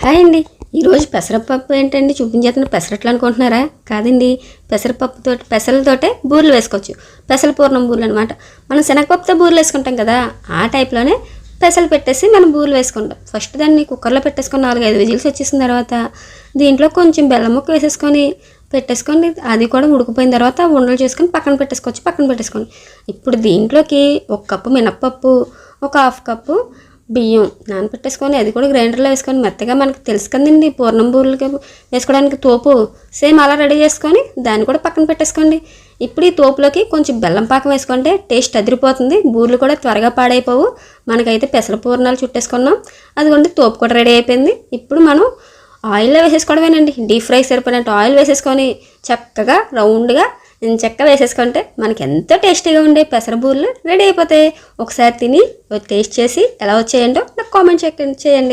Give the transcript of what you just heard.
Hi అండి. ఈరోజు పెసరపప్పు ఏంటండి చూపించేస్తున్న పెసరట్లు అనుకుంటున్నారా? కాదండి, పెసరపప్పుతో పెసలతోటే బూరెలు వేసుకోవచ్చు. పెసల పూర్ణం బూరెలు అనమాట. మనం శనగపప్పుతో బూరెలు వేసుకుంటాం కదా, ఆ టైప్లోనే పెసలు పెట్టేసి మనం బూరెలు వేసుకుంటాం. ఫస్ట్ దాన్ని కుక్కర్లో పెట్టేసుకొని 4-5 విజిల్స్ వచ్చేసిన తర్వాత దీంట్లో కొంచెం బెల్లం ముక్క వేసేసుకొని పెట్టేసుకోండి. అది కూడా ఉడికిపోయిన తర్వాత ఉండలు చేసుకొని పక్కన పెట్టేసుకోండి. ఇప్పుడు దీంట్లోకి 1 కప్పు మినప్పప్పు, ఒక 1/2 కప్పు బియ్యం నానపెట్టేసుకొని అది కూడా గ్రైండర్లో వేసుకొని మెత్తగా, మనకు తెలుసు కదండి పూర్ణం బూరెలకి వేసుకోవడానికి తోపు సేమ్ అలా రెడీ చేసుకొని దాన్ని కూడా పక్కన పెట్టేసుకోండి. ఇప్పుడు ఈ తోపులోకి కొంచెం బెల్లం పాకం వేసుకుంటే టేస్ట్ అదిరిపోతుంది. బూరెలు కూడా త్వరగా పాడైపోవు. మనకైతే పెసల పూర్ణాలు చుట్టేసుకున్నాం. అదిగోండి తోపు కూడా రెడీ అయిపోయింది. ఇప్పుడు మనం ఆయిల్లో వేసేసుకోవడమేనండి. డీప్ ఫ్రై సరిపోయినట్టు ఆయిల్ వేసేసుకొని చక్కగా రౌండ్గా చెక్క వేసేసుకుంటే మనకి ఎంతో టేస్టీగా ఉండే పెసర బూరెలు రెడీ అయిపోతాయి. ఒకసారి తిని టేస్ట్ చేసి ఎలా వచ్చాయంటో నాకు కామెంట్ చేయండి.